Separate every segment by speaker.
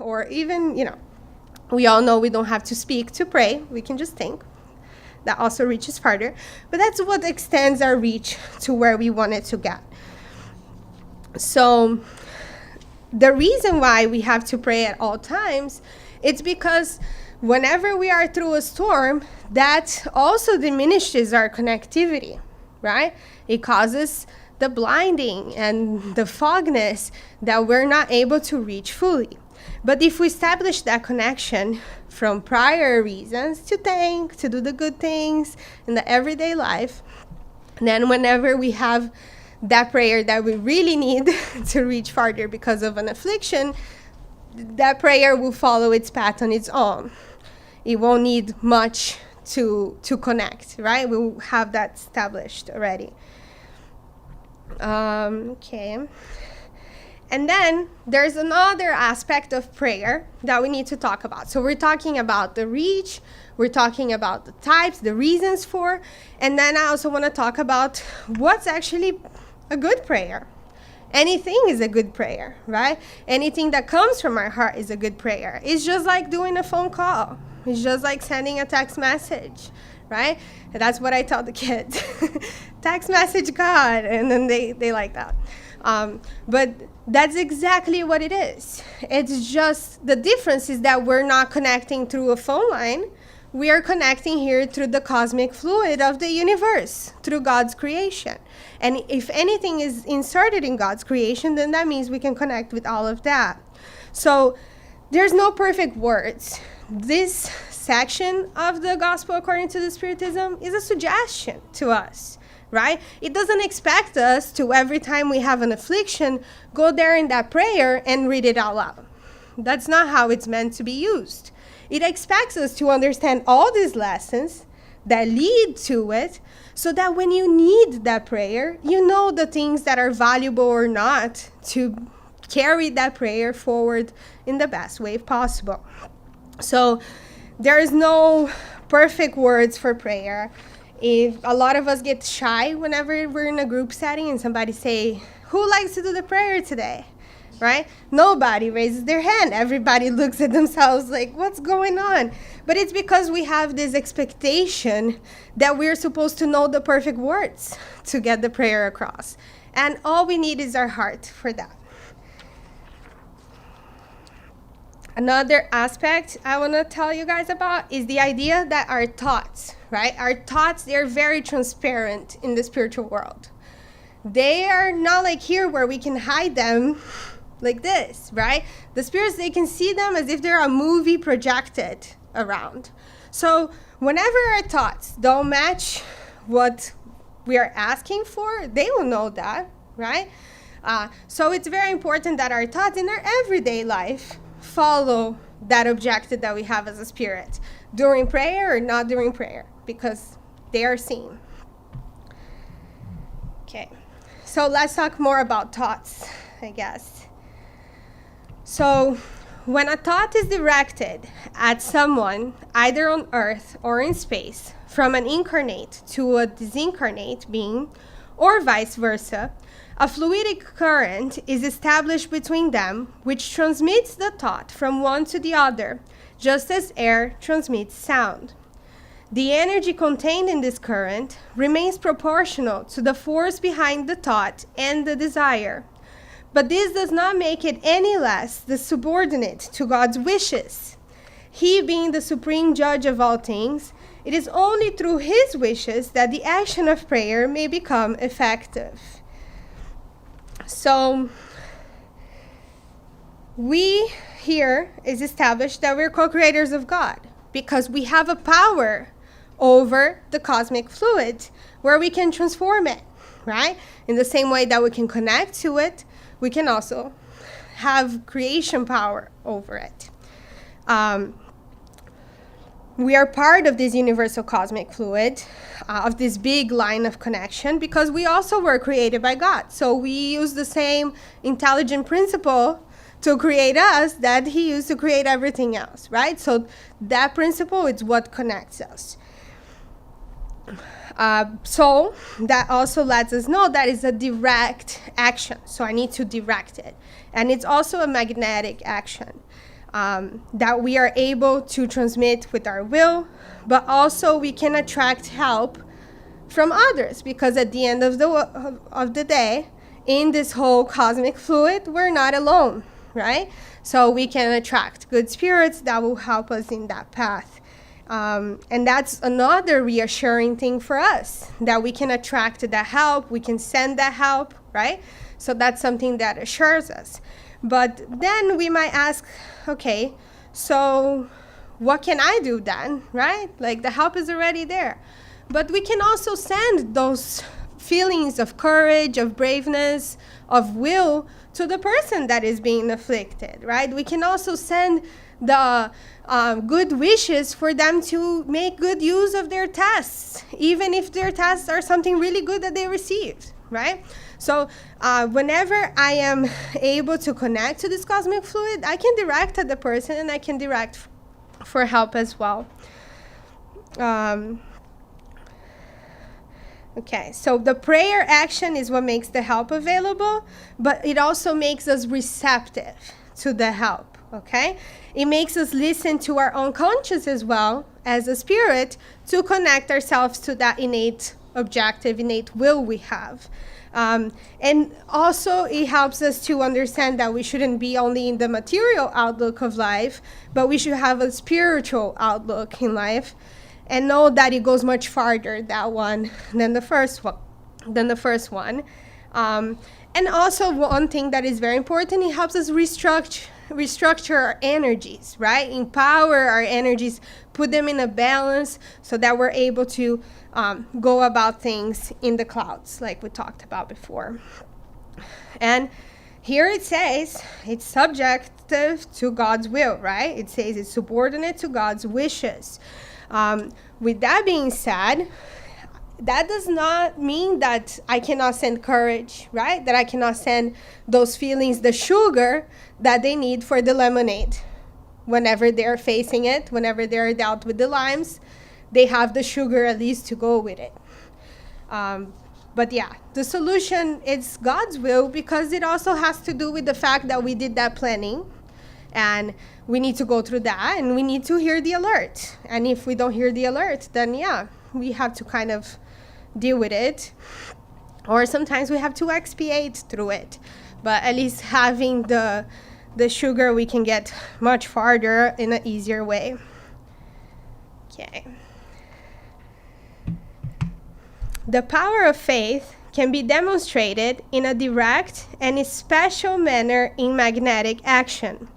Speaker 1: or even, we all know we don't have to speak to pray. We can just think. That also reaches farther. But that's what extends our reach to where we want it to get. So the reason why we have to pray at all times, it's because whenever we are through a storm, that also diminishes our connectivity, right? It causes the blinding and the fogness that we're not able to reach fully. But if we establish that connection from prior reasons to thank, to do the good things in the everyday life, then whenever we have that prayer that we really need to reach farther because of an affliction, that prayer will follow its path on its own. It won't need much to connect, right? We'll have that established already. Okay. And then there's another aspect of prayer that we need to talk about. So we're talking about the reach, we're talking about the types, the reasons for, and then I also want to talk about what's actually a good prayer. Anything is a good prayer, right? Anything that comes from our heart is a good prayer. It's just like doing a phone call. It's just like sending a text message, right? And that's what I tell the kids. Text message God, and then they like that. But that's exactly what it is. It's just the difference is that we're not connecting through a phone line. We are connecting here through the cosmic fluid of the universe, through God's creation. And if anything is inserted in God's creation, then that means we can connect with all of that. So there's no perfect words. This section of the Gospel according to the Spiritism is a suggestion to us, right? It doesn't expect us to, every time we have an affliction, go there in that prayer and read it out loud. That's not how it's meant to be used. It expects us to understand all these lessons that lead to it, so that when you need that prayer, you know the things that are valuable or not to carry that prayer forward in the best way possible. So there is no perfect words for prayer. If a lot of us get shy whenever we're in a group setting and somebody say, who likes to do the prayer today? Right? Nobody raises their hand. Everybody looks at themselves like, what's going on? But it's because we have this expectation that we're supposed to know the perfect words to get the prayer across. And all we need is our heart for that. Another aspect I want to tell you guys about is the idea that our thoughts, right? Our thoughts, they're very transparent in the spiritual world. They are not like here where we can hide them like this, right? The spirits, they can see them as if they're a movie projected around. So whenever our thoughts don't match what we are asking for, they will know that, right? So it's very important that our thoughts in our everyday life follow that objective that we have as a spirit during prayer or not during prayer, because they are seen. Okay, so let's talk more about thoughts, I guess. So when a thought is directed at someone, either on earth or in space, from an incarnate to a disincarnate being, or vice versa, a fluidic current is established between them, which transmits the thought from one to the other, just as air transmits sound. The energy contained in this current remains proportional to the force behind the thought and the desire. But this does not make it any less the subordinate to God's wishes. He being the supreme judge of all things, it is only through his wishes that the action of prayer may become effective. So, we here is established that we're co-creators of God, because we have a power over the cosmic fluid where we can transform it, right? In the same way that we can connect to it, we can also have creation power over it. We are part of this universal cosmic fluid, of this big line of connection, because we also were created by God. So we use the same intelligent principle to create us that he used to create everything else, right? So that principle is what connects us. So that also lets us know that it's a direct action. So I need to direct it. And it's also a magnetic action. that we are able to transmit with our will, but also we can attract help from others, because at the end of the day, in this whole cosmic fluid, we're not alone, right? So we can attract good spirits that will help us in that path. And that's another reassuring thing for us, that we can attract that help, we can send that help, right? So that's something that assures us. But then we might ask, okay, so what can I do then, right? Like, the help is already there. But we can also send those feelings of courage, of braveness, of will to the person that is being afflicted, right? We can also send the good wishes for them to make good use of their tests, even if their tests are something really good that they received, right? So whenever I am able to connect to this cosmic fluid, I can direct at the person, and I can direct for help as well. Okay, so the prayer action is what makes the help available, but it also makes us receptive to the help, okay? It makes us listen to our own conscience as well as a spirit to connect ourselves to that innate objective, innate will we have. And also it helps us to understand that we shouldn't be only in the material outlook of life, but we should have a spiritual outlook in life, and know that it goes much farther, that one, than the first one. And also one thing that is very important, it helps us restructure our energies, right? Empower our energies, put them in a balance so that we're able to go about things in the clouds, like we talked about before. And here it says it's subjective to God's will, right? It says it's subordinate to God's wishes. With that being said, that does not mean that I cannot send courage, right? That I cannot send those feelings, the sugar that they need for the lemonade. Whenever they're facing it, whenever they're dealt with the limes, they have the sugar at least to go with it. But yeah, the solution is God's will, because it also has to do with the fact that we did that planning. And we need to go through that, and we need to hear the alert. And if we don't hear the alert, then yeah, we have to kind of deal with it. Or sometimes we have to expiate through it. But at least having the sugar, we can get much farther in an easier way. Okay. The power of faith can be demonstrated in a direct and special manner in magnetic action.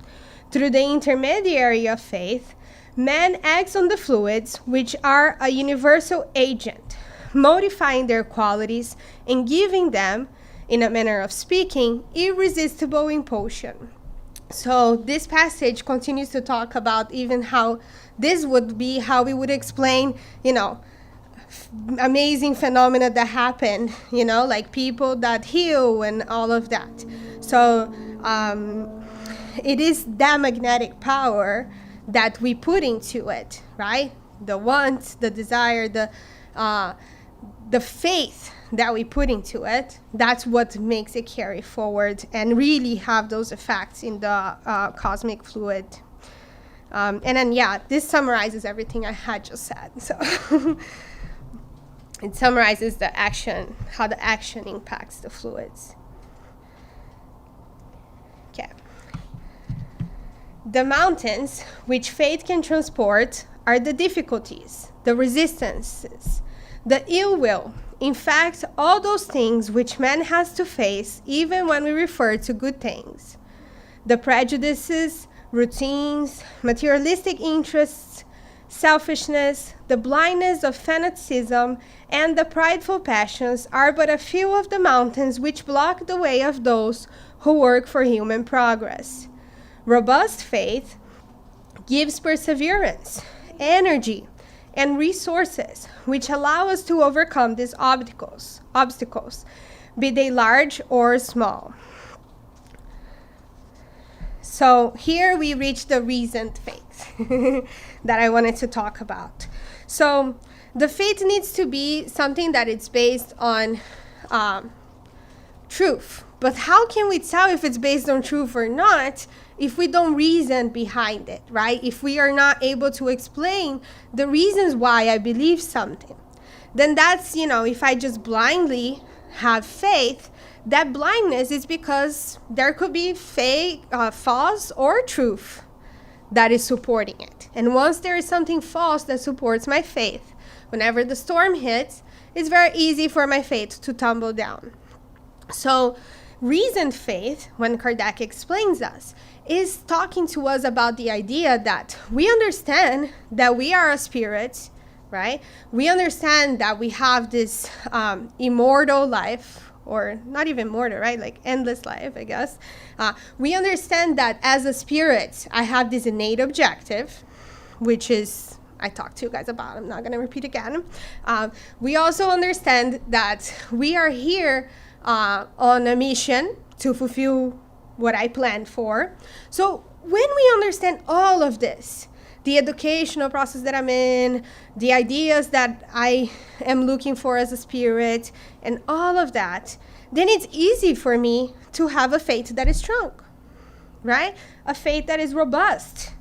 Speaker 1: Through the intermediary of faith, man acts on the fluids, which are a universal agent, modifying their qualities and giving them, in a manner of speaking, irresistible impulsion. So this passage continues to talk about even how this would be how we would explain, amazing phenomena that happen, like people that heal and all of that. So it is that magnetic power that we put into it, right? The want, the desire, the faith that we put into it, that's what makes it carry forward and really have those effects in the cosmic fluid. And then, yeah, this summarizes everything I had just said. So it summarizes the action, how the action impacts the fluids. Okay. The mountains which faith can transport are the difficulties, the resistances, the ill will, in fact, all those things which man has to face even when we refer to good things. The prejudices, routines, materialistic interests, selfishness, the blindness of fanaticism, and the prideful passions are but a few of the mountains which block the way of those who work for human progress. Robust faith gives perseverance, energy, and resources which allow us to overcome these obstacles, be they large or small. So here we reach the reasoned faith that I wanted to talk about. So the faith needs to be something that it's based on truth. But how can we tell if it's based on truth or not if we don't reason behind it, right? If we are not able to explain the reasons why I believe something, then that's, if I just blindly have faith, that blindness is because there could be false or truth that is supporting it. And once there is something false that supports my faith, whenever the storm hits, it's very easy for my faith to tumble down. So reasoned faith, when Kardec explains us, is talking to us about the idea that we understand that we are a spirit, right? We understand that we have this immortal life, or not even mortal, right? Like endless life, I guess. We understand that as a spirit, I have this innate objective, which is, I talked to you guys about, I'm not going to repeat again. We also understand that we are here on a mission to fulfill what I planned for. So when we understand all of this, the educational process that I'm in, the ideas that I am looking for as a spirit, and all of that, then it's easy for me to have a faith that is strong, right? A faith that is robust,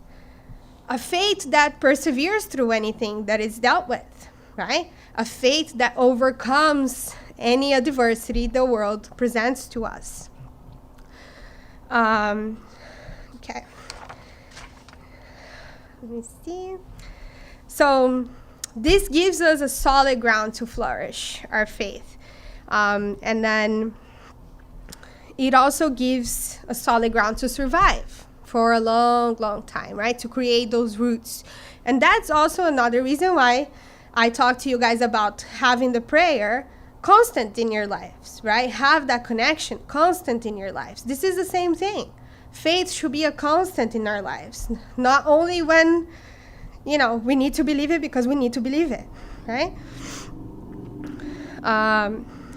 Speaker 1: a faith that perseveres through anything that is dealt with, right? A faith that overcomes any adversity the world presents to us. Okay. Let me see. So this gives us a solid ground to flourish our faith. And then it also gives a solid ground to survive for a long, long time, right? To create those roots. And that's also another reason why I talk to you guys about having the prayer constant in your lives, right? Have that connection constant in your lives. This is the same thing. Faith should be a constant in our lives, not only when, we need to believe it because we need to believe it, right?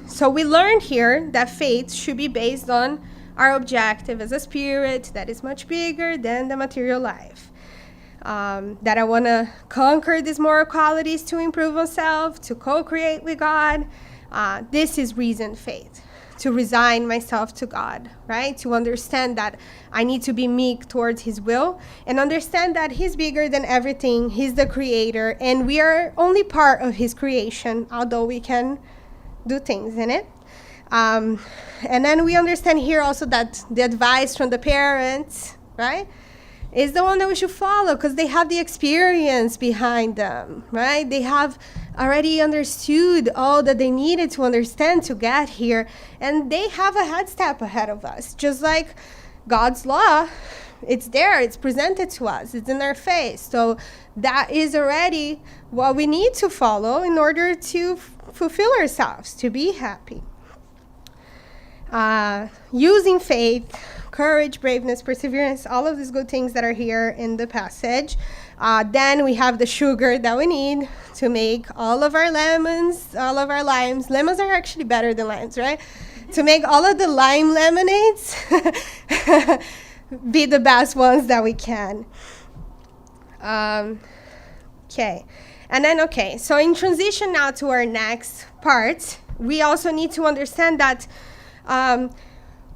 Speaker 1: So we learned here that faith should be based on our objective as a spirit that is much bigger than the material life. That I want to conquer these moral qualities to improve myself, to co-create with God. This is reasoned faith. To resign myself to God, right? To understand that I need to be meek towards His will and understand that He's bigger than everything. He's the creator and we are only part of His creation, although we can do things in it. And then we understand here also that the advice from the parents, right, is the one that we should follow because they have the experience behind them, right? They have already understood all that they needed to understand to get here, and they have a head step ahead of us. Just like God's law, it's there, it's presented to us, it's in our face. So that is already what we need to follow in order to fulfill ourselves, to be happy. Using faith, courage, braveness, perseverance, all of these good things that are here in the passage. Then we have the sugar that we need to make all of our lemons, all of our limes. Lemons are actually better than limes, right? To make all of the lime lemonades be the best ones that we can. Okay. And then, so in transition now to our next part, we also need to understand that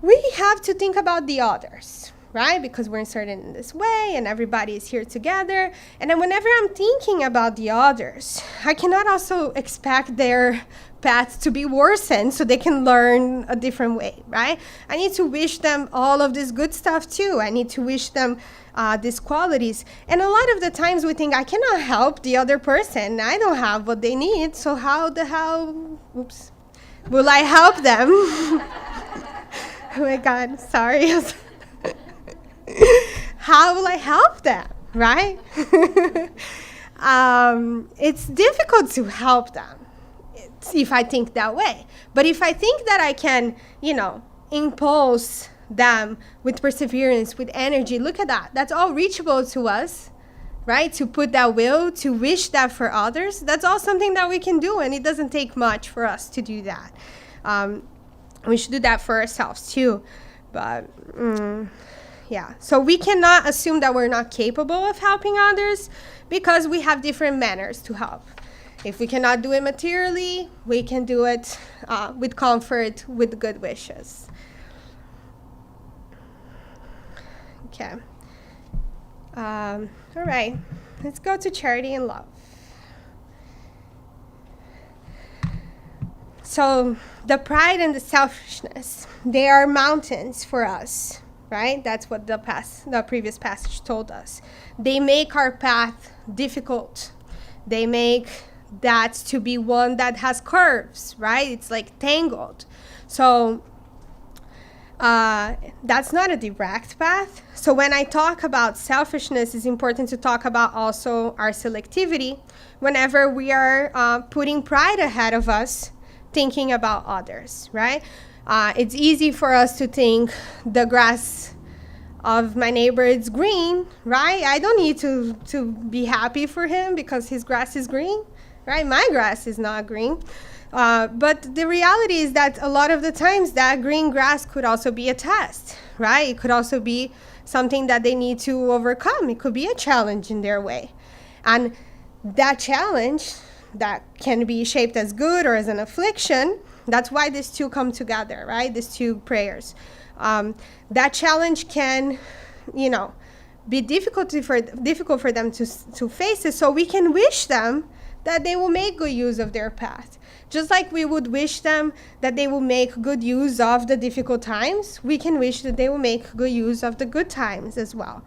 Speaker 1: we have to think about the others, right? Because we're inserted in this way and everybody is here together. And then whenever I'm thinking about the others, I cannot also expect their path to be worsened so they can learn a different way, right? I need to wish them all of this good stuff too. I need to wish them these qualities. And a lot of the times we think, I cannot help the other person. I don't have what they need. So how the hell, will I help them? Oh my God, sorry. How will I help them, right? It's difficult to help them if I think that way. But if I think that I can, impulse them with perseverance, with energy, look at that. That's all reachable to us, right? To put that will, to wish that for others, that's all something that we can do. And it doesn't take much for us to do that. We should do that for ourselves too. But yeah, so we cannot assume that we're not capable of helping others because we have different manners to help. If we cannot do it materially, we can do it with comfort, with good wishes. Okay. All right. Let's go to charity and love. So the pride and the selfishness, they are mountains for us, right? That's what the previous passage told us. They make our path difficult. They make that to be one that has curves, right? It's like tangled. So that's not a direct path. So when I talk about selfishness, it's important to talk about also our selectivity whenever we are putting pride ahead of us, thinking about others, right? It's easy for us to think the grass of my neighbor is green, right? I don't need to be happy for him because his grass is green, right? My grass is not green. But the reality is that a lot of the times that green grass could also be a test, right? It could also be something that they need to overcome. It could be a challenge in their way. And that challenge that can be shaped as good or as an affliction, that's why these two come together, right? These two prayers. That challenge can, be difficult for them to face it. So we can wish them that they will make good use of their path. Just like we would wish them that they will make good use of the difficult times, we can wish that they will make good use of the good times as well.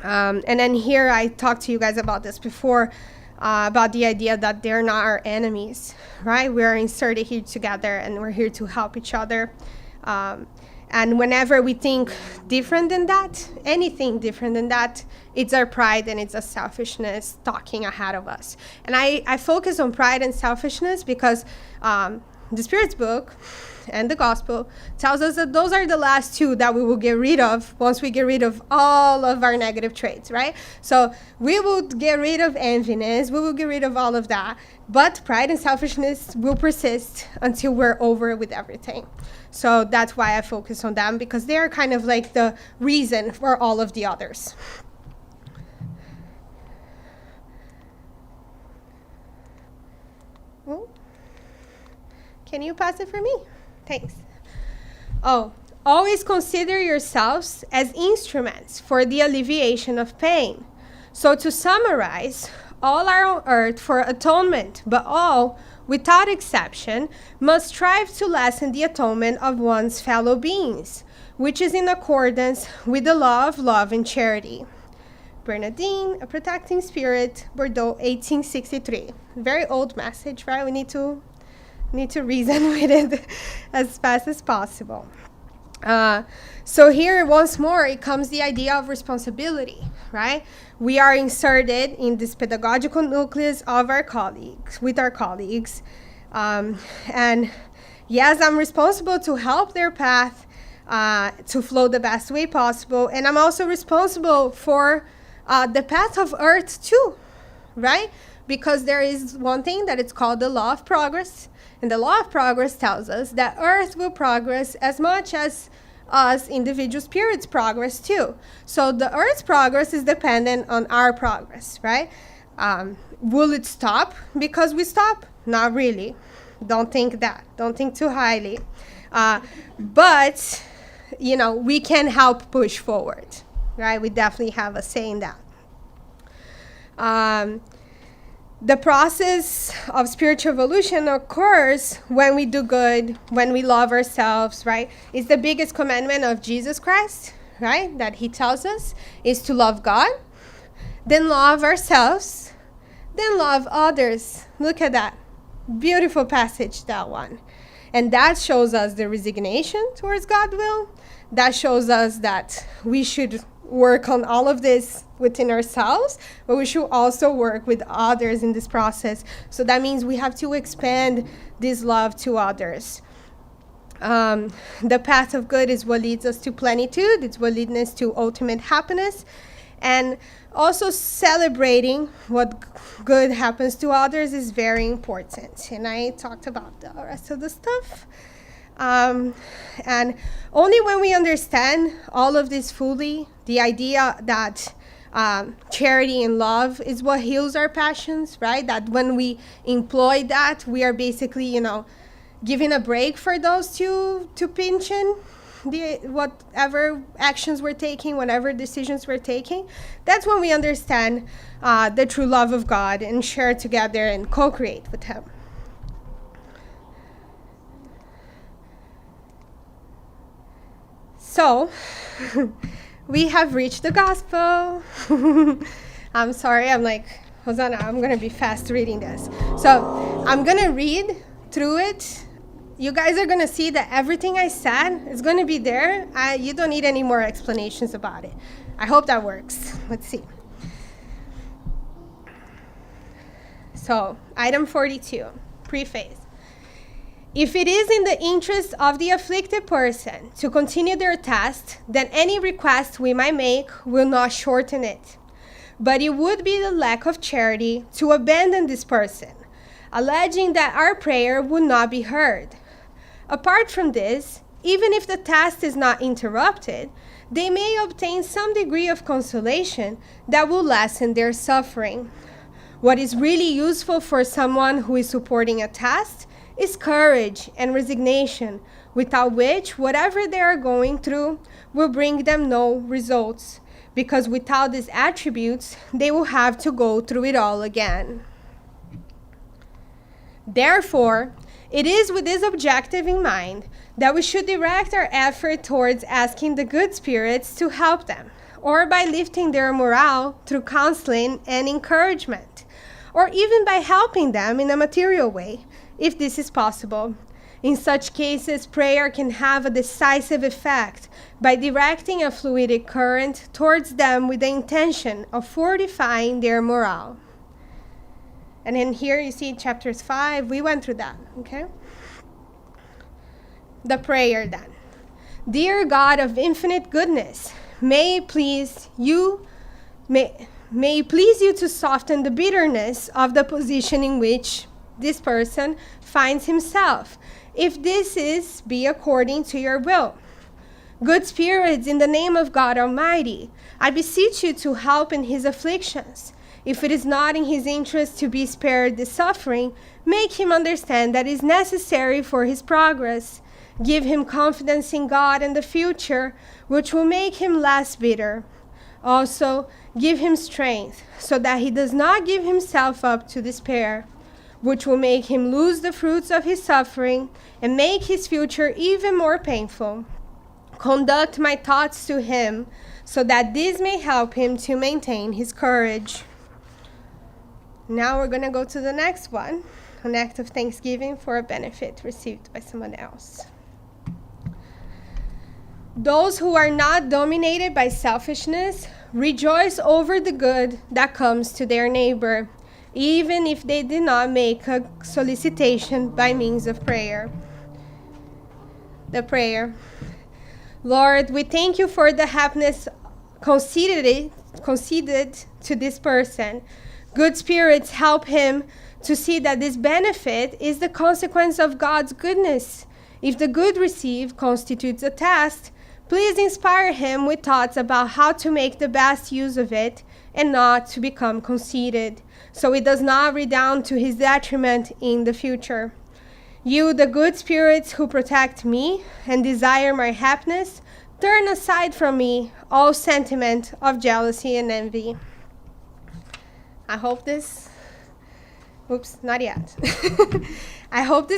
Speaker 1: And then here I talked to you guys about this before, about the idea that they're not our enemies, right? We're inserted here together and we're here to help each other. And whenever we think different than that, anything different than that, it's our pride and it's a selfishness talking ahead of us. And I focus on pride and selfishness because the Spirit's book and the gospel tells us that those are the last two that we will get rid of once we get rid of all of our negative traits, right? So we will get rid of enviness, we will get rid of all of that, but pride and selfishness will persist until we're over with everything. So that's why I focus on them, because they're kind of like the reason for all of the others. Oh, can you pass it for me? Thanks. Oh, always consider yourselves as instruments for the alleviation of pain. So to summarize, all are on earth for atonement, but all, without exception, must strive to lessen the atonement of one's fellow beings, which is in accordance with the law of love and charity. Bernardine, A Protecting Spirit, Bordeaux, 1863. Very old message, right? We need to reason with it as fast as possible. So here, once more, it comes the idea of responsibility, right? We are inserted in this pedagogical nucleus of our colleagues, with our colleagues. And yes, I'm responsible to help their path to flow the best way possible. And I'm also responsible for the path of Earth too, right? Because there is one thing that it's called the law of progress. And the law of progress tells us that Earth will progress as much as us individual spirits progress too. So the Earth's progress is dependent on our progress, right? Will it stop because we stop? Not really. Don't think that. Don't think too highly. But, we can help push forward, right? We definitely have a say in that. The process of spiritual evolution occurs when we do good, when we love ourselves, right? It's the biggest commandment of Jesus Christ, right? That he tells us is to love God, then love ourselves, then love others. Look at that. Beautiful passage, that one. And that shows us the resignation towards God's will. That shows us that we should work on all of this within ourselves, but we should also work with others in this process. So that means we have to expand this love to others. The path of good is what leads us to plenitude. It's what leads us to ultimate happiness. And also celebrating what good happens to others is very important. And I talked about the rest of the stuff. And only when we understand all of this fully, the idea that charity and love is what heals our passions, right? That when we employ that, we are basically, giving a break for those two to pinch in. whatever actions we're taking, whatever decisions we're taking, that's when we understand the true love of God and share together and co-create with him. So, we have reached the gospel. I'm sorry, I'm like, Hosanna, I'm going to be fast reading this. So, I'm going to read through it. You guys are going to see that everything I said is going to be there. You don't need any more explanations about it. I hope that works. Let's see. So, item 42, preface. If it is in the interest of the afflicted person to continue their task, then any request we might make will not shorten it. But it would be the lack of charity to abandon this person, alleging that our prayer would not be heard. Apart from this, even if the task is not interrupted, they may obtain some degree of consolation that will lessen their suffering. What is really useful for someone who is supporting a task is courage and resignation, without which whatever they are going through will bring them no results, because without these attributes, they will have to go through it all again. Therefore, it is with this objective in mind that we should direct our effort towards asking the good spirits to help them, or by lifting their morale through counseling and encouragement, or even by helping them in a material way, if this is possible. In such cases, prayer can have a decisive effect by directing a fluidic current towards them with the intention of fortifying their morale. And then here you see chapters 5, we went through that, okay? The prayer then. Dear God of infinite goodness, may it please you to soften the bitterness of the position in which this person finds himself, if this be according to your will. Good spirits, in the name of God Almighty, I beseech you to help in his afflictions. If it is not in his interest to be spared the suffering, make him understand that it is necessary for his progress. Give him confidence in God and the future, which will make him less bitter. Also, give him strength, so that he does not give himself up to despair, which will make him lose the fruits of his suffering and make his future even more painful. Conduct my thoughts to him, so that this may help him to maintain his courage. Now we're going to go to the next one, an act of thanksgiving for a benefit received by someone else. Those who are not dominated by selfishness rejoice over the good that comes to their neighbor, even if they did not make a solicitation by means of prayer. The prayer. Lord, we thank you for the happiness conceded to this person. Good spirits help him to see that this benefit is the consequence of God's goodness. If the good received constitutes a task, please inspire him with thoughts about how to make the best use of it and not to become conceited, so it does not redound to his detriment in the future. You, the good spirits who protect me and desire my happiness, turn aside from me all sentiment of jealousy and envy. I hope this, not yet. I hope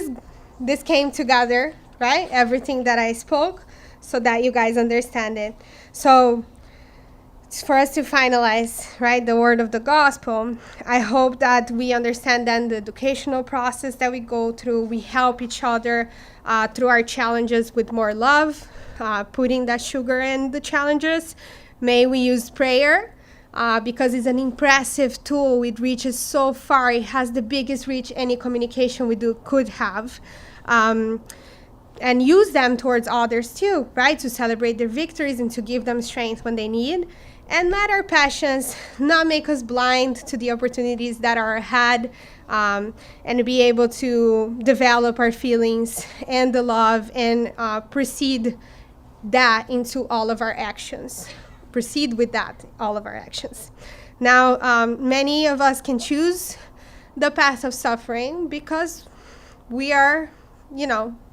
Speaker 1: this came together, right? Everything that I spoke, so that you guys understand it. So, for us to finalize, right, the word of the gospel, I hope that we understand then the educational process that we go through. We help each other through our challenges with more love, putting that sugar in the challenges. May we use prayer because it's an impressive tool. It reaches so far. It has the biggest reach any communication we do could have. And use them towards others too, right? To celebrate their victories and to give them strength when they need. And let our passions not make us blind to the opportunities that are ahead, and be able to develop our feelings and the love and proceed that into all of our actions. Proceed with that, all of our actions. Now, many of us can choose the path of suffering because we are,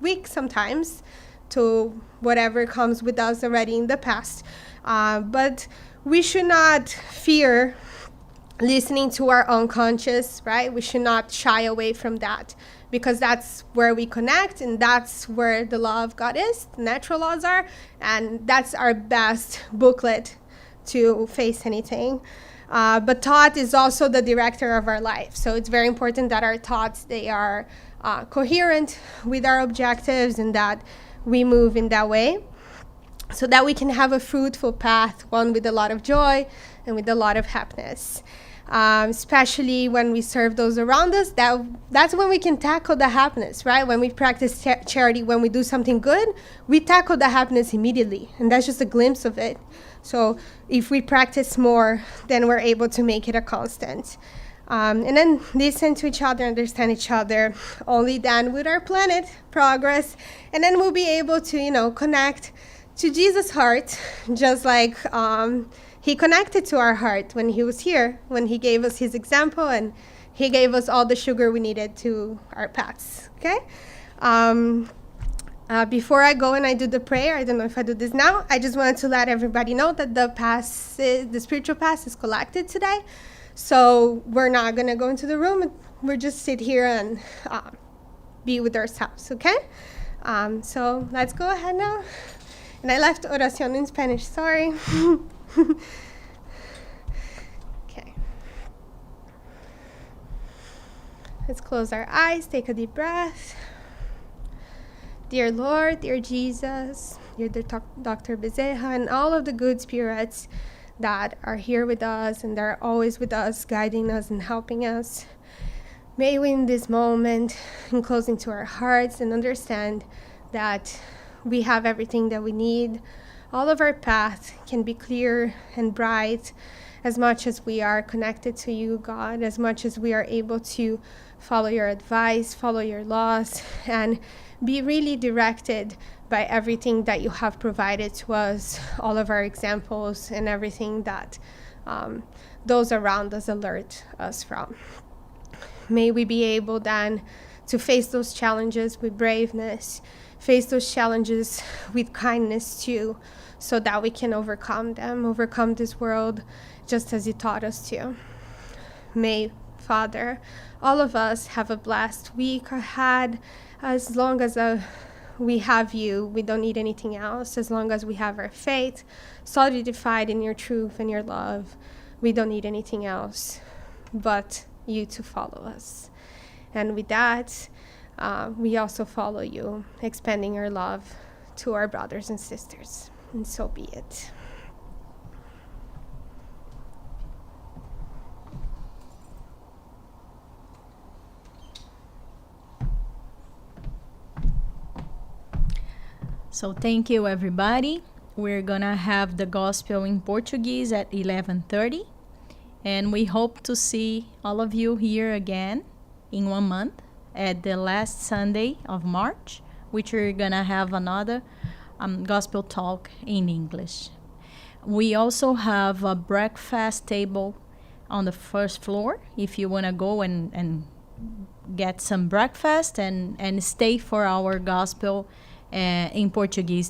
Speaker 1: weak sometimes. to whatever comes with us already in the past. But we should not fear listening to our unconscious, right? We should not shy away from that, because that's where we connect, and that's where the law of God is, the natural laws are, and that's our best booklet to face anything. But thought is also the director of our life. So it's very important that our thoughts, they are coherent with our objectives, and that we move in that way, so that we can have a fruitful path, one with a lot of joy and with a lot of happiness. Especially when we serve those around us, that's when we can tackle the happiness, right? When we practice charity, when we do something good, we tackle the happiness immediately, and that's just a glimpse of it. So if we practice more, then we're able to make it a constant. And then listen to each other, understand each other. Only then would our planet progress, and then we'll be able to, connect to Jesus' heart, just like he connected to our heart when he was here, when he gave us his example, and he gave us all the sugar we needed to our paths, okay? Before I go and I do the prayer, I don't know if I do this now, I just wanted to let everybody know that the spiritual pass is collected today. So we're not going to go into the room. We'll just sit here and be with ourselves, okay? So let's go ahead now. And I left oración in Spanish, sorry. Okay. Let's close our eyes, take a deep breath. Dear Lord, dear Jesus, dear Dr. Bezerra, and all of the good spirits that are here with us and they're always with us, guiding us and helping us. May we in this moment enclose into our hearts and understand that we have everything that we need. All of our paths can be clear and bright as much as we are connected to you, God, as much as we are able to follow your advice, follow your laws, and be really directed by everything that you have provided to us, all of our examples and everything that those around us alert us from. May we be able then to face those challenges with braveness, face those challenges with kindness too, so that we can overcome them, overcome this world just as you taught us to. May, Father, all of us have a blessed week ahead. As long as we have you, we don't need anything else. As long as we have our faith solidified in your truth and your love, we don't need anything else but you to follow us. And with that, we also follow you, expanding your love to our brothers and sisters. And so be it.
Speaker 2: So thank you, everybody. We're gonna have the gospel in Portuguese at 11:30, and we hope to see all of you here again in 1 month at the last Sunday of March, which we're gonna have another gospel talk in English. We also have a breakfast table on the first floor if you wanna go and get some breakfast and stay for our gospel in Portuguese